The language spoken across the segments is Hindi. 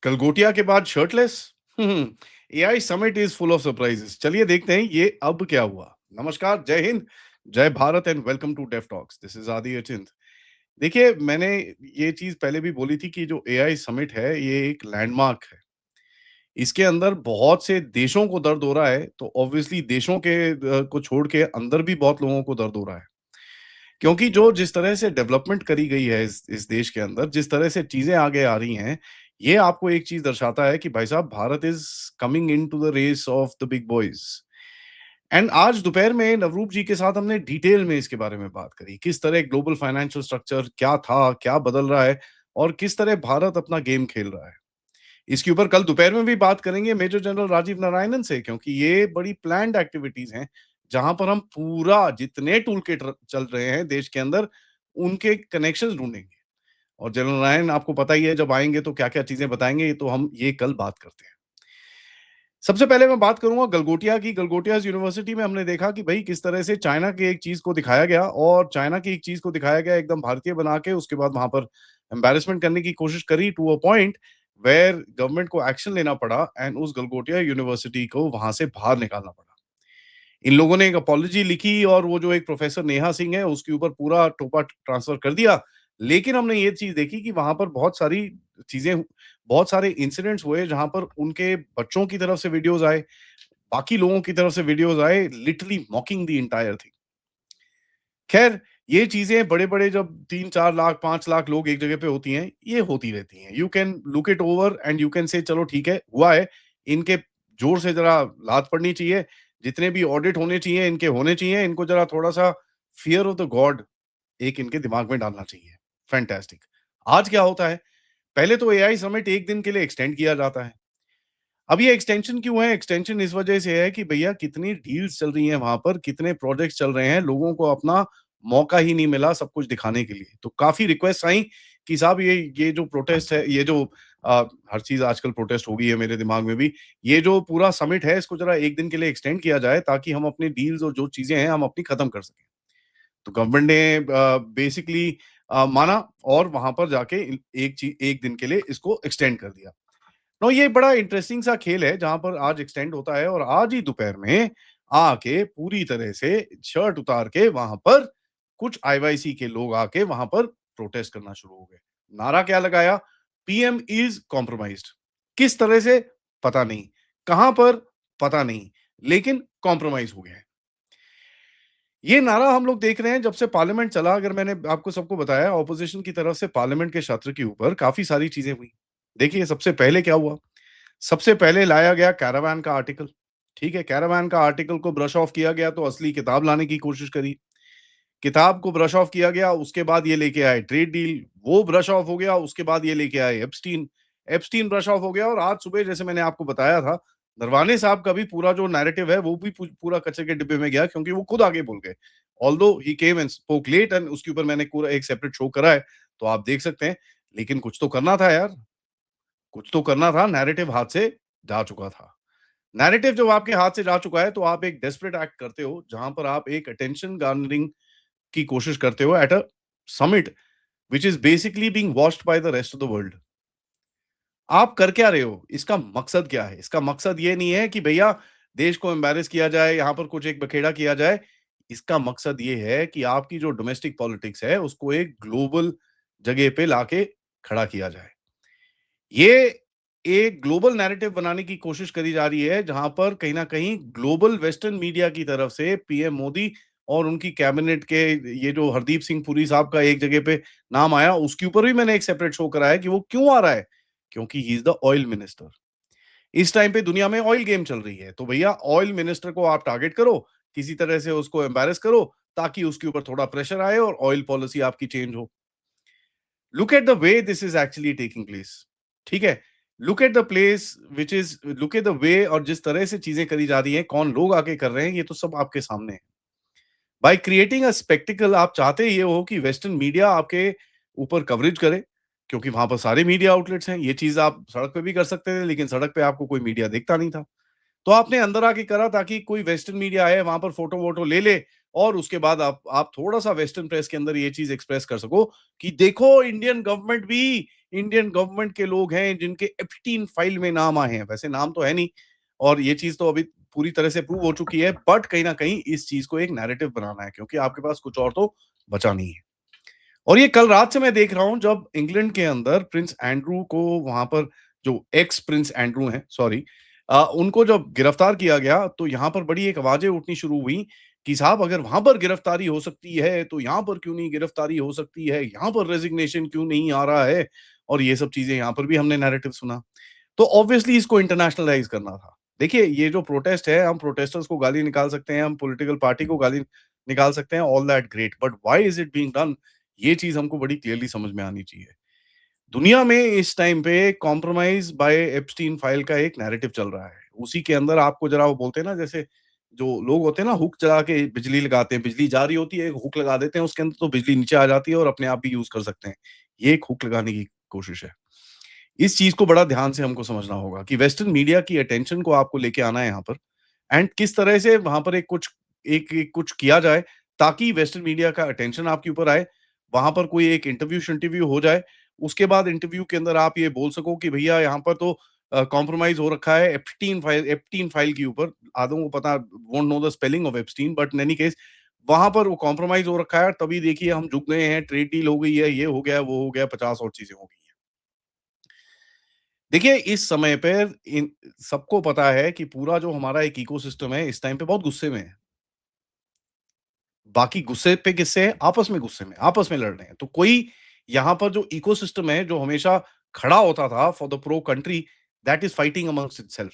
गलगोटिया के बाद shirtless. AI summit is full of surprises. चलिए देखते हैं ये अब क्या हुआ। नमस्कार, जय हिंद, जय Bharat and welcome to deaf talks. This is Adi Achint. देखिए, मैंने ये चीज पहले भी बोली थी कि जो एआई समिट है ये एक लैंडमार्क है। इसके अंदर बहुत से देशों को दर्द हो रहा है, तो ऑब्वियसली देशों के को छोड़ के अंदर भी बहुत लोगों को दर्द हो रहा है। क्योंकि जो जिस तरह से डेवलपमेंट करी गई है इस देश के अंदर, जिस तरह से चीज़ें आगे आ रही हैं, ये आपको एक चीज़ दर्शाता है कि भाई साहब, Bharat is coming into the race of the big boys. And आज दोपहर में नवरूप जी के साथ हमने डिटेल में इसके बारे में बात करी। किस तरह ग्लोबल फाइनेंशियल स्ट्रक्चर क्या था, क्या बदल रहा है और किस तरह भारत अपना गेम खेल रहा है। इसके ऊपर कल दोपहर में भी बात करेंगे मेजर जनरल राजीव नारायणन से, क्योंकि ये बड़ी प्लान्ड एक्टिविटीज हैं, जहां पर हम पूरा जितने टूल किट चल रहे हैं देश के अंदर, उनके कनेक्शंस ढूंढेंगे। और जनरल नारायण आपको पता ही है, जब आएंगे तो क्या क्या चीजें बताएंगे, तो हम ये कल बात करते हैं। सबसे पहले मैं बात करूंगा गलगोटिया की। गलगोटियाज यूनिवर्सिटी में हमने देखा कि भाई किस तरह से चाइना की एक चीज को दिखाया गया, और चाइना की एक चीज को दिखाया गया एकदम भारतीय बना के, उसके बाद वहां पर एम्बेरसमेंट करने की कोशिश करी to a point where government को एक्शन लेना पड़ा एंड उस गलगोटिया यूनिवर्सिटी को वहां से बाहर निकालना पड़ा। इन लोगों ने एक अपॉलॉजी लिखी और वो जो एक प्रोफेसर नेहा सिंह है उसके ऊपर पूरा टोपा ट्रांसफर कर दिया। लेकिन हमने ये चीज देखी कि वहां पर बहुत सारी चीजें, बहुत सारे इंसिडेंट्स हुए जहां पर उनके बच्चों की तरफ से वीडियोस आए, बाकी लोगों की तरफ से वीडियोस आए, लिटरली मॉकिंग द एंटायर थिंग। खैर, ये चीजें बड़े-बड़े जब 3-4 लाख, 5 लाख लोग एक जगह पे होती हैं, ये होती रहती हैं। You can look it over and you can say चलो ठीक है, हुआ है, इनके जोर से ज़रा लात पड़नी चाहिए, जितने भी ऑडिट होने चाहिए, इनके होने चाहिए, इनको ज़रा थोड़ा-सा फियर ऑफ द गॉड एक इनके दिमाग में डालना चाहिए। फैंटास्टिक। आज क्या होता है, पहले तो एआई समिट 1 दिन के लिए एक्सटेंड किया जाता है। अब ये एक्सटेंशन क्यों है? एक्सटेंशन इस वजह से है कि भैया कितनी डील्स चल रही हैं वहाँ पर, कितने प्रोजेक्ट्स चल रहे हैं, लोगों को अपना मौका ही नहीं मिला सब कुछ दिखाने के लिए। तो काफ़ी रिक्वेस्ट आई कि साहब ये जो प्रोटेस्ट है, ये जो हर चीज़ आजकल प्रोटेस्ट हो गई है मेरे दिमाग में भी, ये जो पूरा समिट है इसको ज़रा 1 दिन के लिए एक्सटेंड किया जाए, ताकि हम अपनी डील्स और जो चीज़ें हैं हम अपनी खत्म कर सकें। तो गवर्नमेंट ने बेसिकली माना और वहाँ पर जाके 1 दिन के लिए इसको एक्सटेंड कर दिया। तो ये बड़ा इंटरेस्टिंग सा खेल है जहाँ पर आज एक्सटेंड होता है, और आज ही दोपहर में आके पूरी तरह से शर्ट उतार के वहां पर कुछ आईवाईसी के लोग आके वहां पर प्रोटेस्ट करना शुरू हो गए। नारा क्या लगाया? PM is compromised. किस तरह से? पता नहीं। कहां पर? पता नहीं। लेकिन कॉम्प्रोमाइज हो गया है। ये नारा हम लोग देख रहे हैं जब से पार्लियामेंट चला। अगर मैंने आपको सबको बताया, ऑपोजिशन की तरफ से पार्लियामेंट के सत्र के ऊपर काफी सारी चीजें हुई। देखिए, सबसे पहले क्या हुआ? सबसे पहले लाया गया कैरावान का आर्टिकल। ठीक है, कैरावान का आर्टिकल को ब्रश ऑफ किया गया, तो असली किताब लाने की कोशिश करी। किताब को ब्रश ऑफ किया गया, उसके बाद ये लेके आए ट्रेड डील, वो ब्रश ऑफ हो गया, उसके बाद ये लेके आए एप्स्टीन। एप्स्टीन ब्रश ऑफ हो गया, और आज सुबह जैसे मैंने आपको बताया था, नरवाने साहब का भी पूरा जो नैरेटिव है वो भी पूरा कचरे के डिब्बे में गया, क्योंकि वो खुद आगे बोल गए। Although he came and spoke late, and उसके ऊपर मैंने पूरा एक सेपरेट शो करा है, तो आप देख सकते हैं। लेकिन कुछ तो करना था यार, कुछ तो करना था। नैरेटिव हाथ से जा चुका था। नैरेटिव जब आपके हाथ से जा चुका है, तो आप एक डेस्परेट एक्ट करते हो, जहां पर आप एक अटेंशन गार्नरिंग की कोशिश करते हो at a summit which is basically being watched by the rest of the world. आप कर क्या रहे हो? इसका मकसद क्या है? इसका मकसद ये नहीं है कि भैया देश को एम्बैरेस किया जाए, यहां पर कुछ एक बखेड़ा किया जाए। इसका मकसद ये है कि आपकी जो डोमेस्टिक पॉलिटिक्स है उसको एक ग्लोबल जगह पे लाके खड़ा किया जाए। ये एक ग्लोबल नैरेटिव बनाने की कोशिश करी जा रही है, जहां पर कहीं न कहीं ग्लोबल वेस्टर्न मीडिया की तरफ से पीएम मोदी और उनकी कैबिनेट के, ये जो हरदीप सिंह पुरी साहब का एक जगह पे नाम आया, उसके ऊपर भी मैंने एक सेपरेट शो कराया कि वो क्यों आ रहा है? क्योंकि he is the oil minister. इस टाइम पे दुनिया में ऑयल गेम चल रही है, तो भैया ऑयल मिनिस्टर को आप टारगेट करो, किसी तरह से उसको एम्बैरेस करो, ताकि उसके ऊपर थोड़ा प्रेशर आए और ऑयल पॉलिसी आपकी चेंज हो। Look at the way this is actually taking place. ठीक है, look at the place which is look at the way, और जिस तरह से चीजें करी जा रही हैं, कौन लोग आके कर रहे हैं, ये तो सब आपके सामने है। बाय क्रिएटिंग अ स्पेक्टिकल, आप चाहते ये हो कि वेस्टर्न मीडिया आपके ऊपर कवरेज करे, क्योंकि वहां पर सारे मीडिया आउटलेट्स हैं। ये चीज आप सड़क पे भी कर सकते थे, लेकिन सड़क पे आपको कोई मीडिया देखता नहीं था। तो आपने अंदर आके करा ताकि कोई वेस्टर्न मीडिया आए, वहां पर फोटो वोटो ले ले, और उसके बाद आप थोड़ा सा वेस्टर्न प्रेस के अंदर ये चीज एक्सप्रेस कर सको कि देखो, इंडियन गवर्नमेंट भी इंडियन गवर्नमेंट के लोग हैं जिनके एप्स्टीन फाइल में नाम आए हैं। वैसे नाम तो है नहीं और ये चीज़ तो अभी पूरी तरह से प्रूव हो चुकी है, बट कहीं न कहीं इस चीज़ को एक नैरेटिव बनाना है क्योंकि आपके पास कुछ और तो बचा नहीं है। और ये कल रात से मैं देख रहा हूँ जब इंग्लैंड के अंदर प्रिंस एंड्रू को वहाँ पर जो एक्स प्रिंस एंड्रू हैं, सॉरी, उनको जब गिरफ्तार किया गया तो यहाँ पर बड़ी एक आवाज़ें उठनी शुरू हुई कि साहब अगर वहाँ पर गिरफ्तारी हो सकती है, तो यहाँ पर क्यों नहीं गिरफ्तारी हो सकती है? यहाँ पर रेज़िग्नेशन क्यों नहीं आ रहा है? और ये सब चीज़ें यहाँ पर भी हमने नैरेटिव सुना। तो ऑब्वियसली इसको इंटरनेशनलाइज़ करना था। देखिए, ये जो प्रोटेस्ट है, हम प्रोटेस्टर्स को गाली निकाल सकते हैं, हम पॉलिटिकल पार्टी को गाली निकाल सकते हैं, all that great, but why is it being done? ये चीज़ हमको बड़ी क्लियरली समझ में आनी चाहिए। दुनिया में इस टाइम पे कॉम्प्रोमाइज़ बाय एप्स्टीन फाइल का एक नैरेटिव चल रहा है। उसी के अंदर आपको ज़रा वो बोलते हैं ना, जैसे जो लोग होते हैं ना, हुक चला के बिजली लगाते हैं, बिजली जा रही होती है, एक हुक लगा देते हैं उसके अंदर तो बिजली नीचे आ जाती है और अपने आप भी यूज़ कर सकते हैं। ये एक हुक लगाने की कोशिश है। इस चीज़ को बड़ा ध्यान से हमको समझना होगा कि वेस्टर्न मीडिया की अटेंशन को आपको लेके आना है यहाँ पर एंड किस तरह से वहाँ पर एक कुछ किया जाए ताकि वेस्टर्न मीडिया का अटेंशन आपके ऊपर आए। वहाँ पर कोई एक इंटरव्यू हो जाए। उसके बाद इंटरव्यू के अंदर आप ये बोल सको कि भैया यहाँ पर तो कॉम्प्रोमाइज़ हो रखा है एप्स्टीन फाइल के ऊपर। आधों को पता won't know the spelling of Epstein, but in any case वहाँ पर वो कॉम्प्रोमाइज़ हो रखा है, तभी देखिए हम झुक गए हैं, ट्रेड डील हो गई है, ये हो गया, वो हो गया, 50 और चीज़ें हो गई हैं। देखिए, इस समय पे इन सबको पता है कि पूरा जो हमारा एक इकोसिस्टम है, इस टाइम पे बहुत गुस्से में है। बाकी गुस्से पे किससे है? आपस में गुस्से में, आपस में लड़ रहे हैं। तो कोई यहाँ पर जो इकोसिस्टम है, जो हमेशा खड़ा होता था for the pro country, that is fighting amongst itself.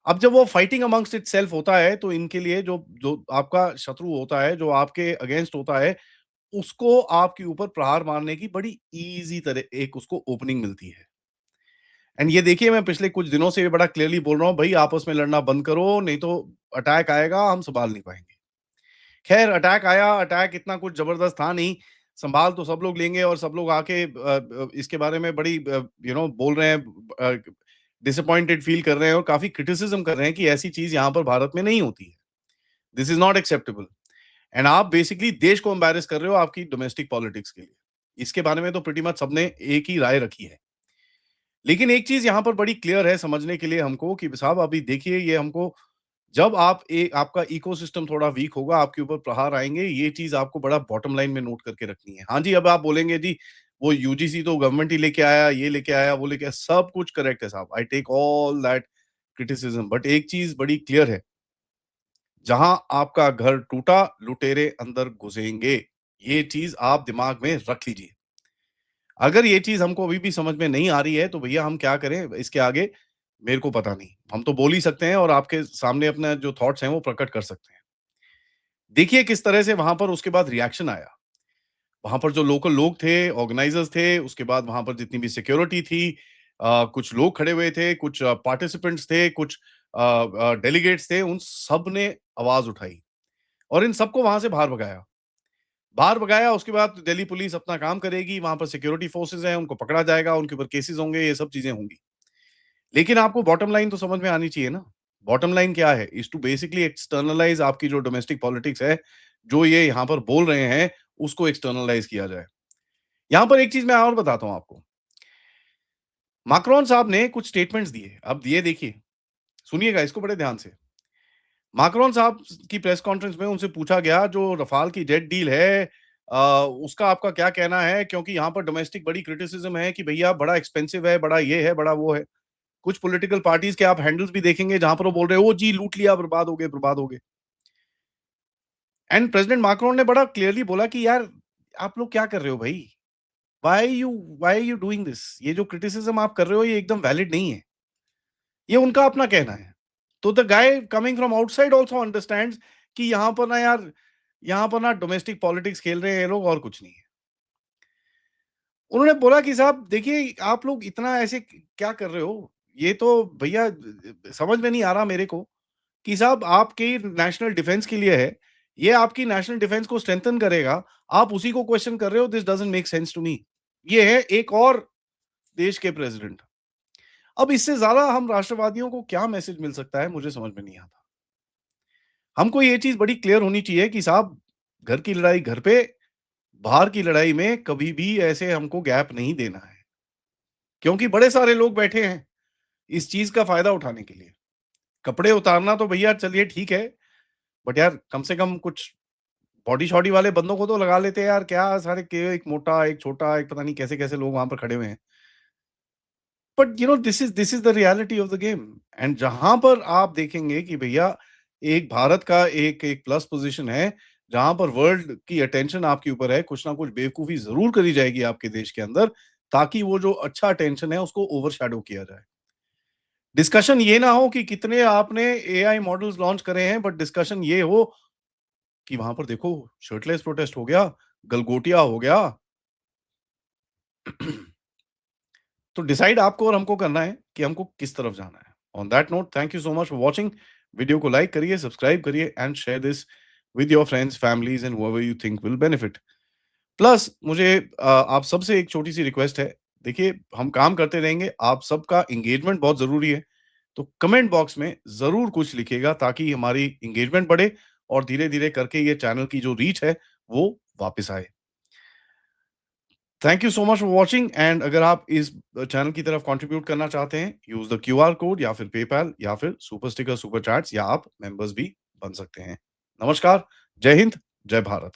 अब जब वो फाइटिंग अमंगस्ट इटसेल्फ होता है, तो इनके लिए जो जो आपका शत्रु होता है, जो आपके अगेंस्ट होता है, उसको आपके ऊपर प्रहार मारने की बड़ी ईज़ी तरह एक उसको ओपनिंग मिलती है। एंड ये देखिए, मैं पिछले कुछ दिनों से ये बड़ा क्लियरली बोल रहा हूँ, भई आपस में लड़ना बंद करो, नहीं तो अटैक आएगा, हम सँभाल नहीं पाएँगे। खैर अटैक आया, अटैक इतना कुछ ज़बरदस्त था नहीं, सँभाल तो सब लोग लेंगे और सब लोग आके इसके बारे में बड़ी बोल रहे हैं, डिसअपॉइंटेड फ़ील कर रहे हैं और काफ़ी क्रिटिसिज़्म कर रहे हैं कि ऐसी चीज़ यहाँ पर भारत में नहीं होती है। This is not acceptable and आप बेसिकली देश को एम्बैरेस कर रहे हो आपकी डोमेस्टिक पॉलिटिक्स के लिए। इसके बारे में तो प्रीटी मच सबने एक ही राय रखी है। लेकिन एक चीज़ यहाँ पर बड़ी क्लियर है समझने के लिए हमको कि साहब अभी देखिए, ये हमको जब आपका इकोसिस्टम थोड़ा वीक होगा, आपके ऊपर प्रहार आएँगे, ये चीज़ आपको बड़ा बॉटम लाइन में नोट करके रखनी है। हाँ जी, अब आप बोलेंगे जी, वो यूजीसी तो गवर्नमेंट ही लेके आया, ये लेके आया, वो लेके आया, सब कुछ करेक्ट है साहब। I take all that criticism, but एक चीज़ बड़ी क्लियर है, जहाँ आपका घर टूटा, लुटेरे अंदर घुसेंगे। ये चीज़ आप दिमाग में रख लीजिए। अगर ये चीज़ हमको अभी भी समझ में नहीं आ रही है, तो भैया हम क्या करें इसके आगे, मेरे को पता नहीं। हम तो बोल ही सकते हैं और आपके सामने अपना जो थॉट्स हैं वो प्रकट कर सकते हैं। देखिए किस तरह से वहाँ पर उसके बाद रिएक्शन आया। वहाँ पर जो लोकल लोग थे, ऑर्गेनाइज़र्स थे, उसके बाद वहाँ पर जितनी भी सिक्योरिटी थी, कुछ लोग खड़े हुए थे, कुछ पार्टिसिपेंट्स थे, कुछ डेलीगेट्स थे, उन सब ने आवाज़ उठाई और इन सबको वहाँ से बाहर भगाया। बाहर भगाया, उसके बाद दिल्ली पुलिस अपना काम करेगी, वहाँ पर सिक्योरिटी फोर्सेस हैं, उनको पकड़ा जाएगा, उनके ऊपर केसेस होंगे, ये सब चीज़ें होंगी। लेकिन आपको बॉटम लाइन तो समझ में आनी चाहिए ना। बॉटम लाइन क्या है? इज़ टू बेसिकली एक्सटर्नलाइज़ आपकी जो डोमेस्टिक पॉलिटिक्स है, जो ये यहाँ पर बोल रहे हैं, उसको एक्सटर्नलाइज़ किया जाए। यहाँ पर एक चीज़ मैं और बताता हूँ आपको। मैक्रोन साहब ने कुछ स्टेटमेंट्स दिए। अब ये देखिए, सुनिएगा इसको बड़े ध्यान से। मैक्रोन साहब की प्रेस कॉन्फ्रेंस में उनसे पूछा गया जो रफाल की जेट डील है, उसका आपका क्या कहना है? क्योंकि यहाँ पर डोमेस्टिक बड़ी क्रिटिसिज़्म है कि भैया बड़ा एक्सपेंसिव है, बड़ा ये है, बड़ा वो है। कुछ पॉलिटिकल पार्टीज़ के आप हैंडल्स भी देखेंगे जहाँ पर वो बोल रहे हैं, "ओह जी, लूट लिया, बर्बाद हो गए, बर्बाद हो गए।" एंड प्रेसिडेंट मैक्रोन ने बड़ा क्लियरली बोला कि यार, आप लोग क्या कर रहे हो भई? Why are you doing this? ये जो क्रिटिसिज़्म आप कर रहे हो, ये एकदम वैलिड नहीं है। ये उनका अपना कहना है। तो the guy coming from outside also understands कि यहाँ पर ना यार, यहाँ पर ना डोमेस्टिक पॉलिटिक्स खेल रहे हैं ये लोग और कुछ नहीं है। उन्होंने बोला कि साहब देखिए, आप लोग इतना ऐसे क्या कर रहे हो? ये तो भैया समझ में नहीं आ रहा मेरे को कि साहब आपकी नेशनल डिफेंस के लिए है। ये आपकी नेशनल डिफेंस को स्ट्रेंथन करेगा। आप उसी को क्वेश्चन कर रहे हो, this doesn't make sense to me. ये है एक और देश के प्रेसिडेंट। अब इससे ज़्यादा हम राष्ट्रवादियों को क्या मैसेज मिल सकता है, मुझे समझ में नहीं आता। हमको ये चीज़ बड़ी क्लियर होनी चाहिए कि साहब, घर की लड़ाई घर पे, बाहर की लड़ाई में कभी भी ऐसे हमको गैप नहीं देना है, क्योंकि बड़े सारे लोग बैठे हैं इस चीज़ का फ़ायदा उठाने के लिए। कपड़े उतारना तो भैया चलिए ठीक है, बट यार कम से कम कुछ बॉडी-शॉडी वाले बंदों को तो लगा लेते यार, क्या सारे के एक मोटा, एक छोटा, एक पता नहीं कैसे-कैसे लोग वहाँ पर खड़े हुए हैं। But this is the reality of the game and जहाँ पर आप देखेंगे कि भैया एक भारत का एक एक प्लस पोज़ीशन है, जहाँ पर वर्ल्ड की अटेंशन आपके ऊपर है, कुछ ना कुछ बेवकूफ़ी ज़रूर करी जाएगी आपके देश के अंदर, ताकि वो जो अच्छा अटेंशन है उसको ओवरशैडो किया जाए। डिस्कशन ये ना हो कि कितने आपने एआई मॉडल्स लॉन्च करे हैं, बट डिस्कशन ये हो कि वहाँ पर देखो शर्टलेस प्रोटेस्ट हो गया, गलगोटिया हो गया। तो डिसाइड आपको और हमको करना है कि हमको किस तरफ जाना है। On that note, thank you so much for watching. Video को लाइक करिए, सब्सक्राइब करिए and share this with your friends, families and whoever you think will benefit. Plus मुझे आप सबसे एक छोटी-सी रिक्वेस्ट है। देखिए, हम काम करते रहेंगे, आप सबका एंगेजमेंट बहुत ज़रूरी है। तो कमेंट बॉक्स में ज़रूर कुछ लिखिएगा ताकि हमारी एंगेजमेंट बढ़े और धीरे-धीरे करके ये चैनल की जो रीच है, वो वापस आए। Thank you so much for watching and अगर आप इस चैनल की तरफ कंट्रीब्यूट करना चाहते हैं, यूज़ द क्यूआर कोड या फिर पेपैल या फिर सुपर स्टिकर, सुपर चैट्स या आप मेंबर्स भी बन सकते हैं। नमस्कार, जय हिंद, जय भारत।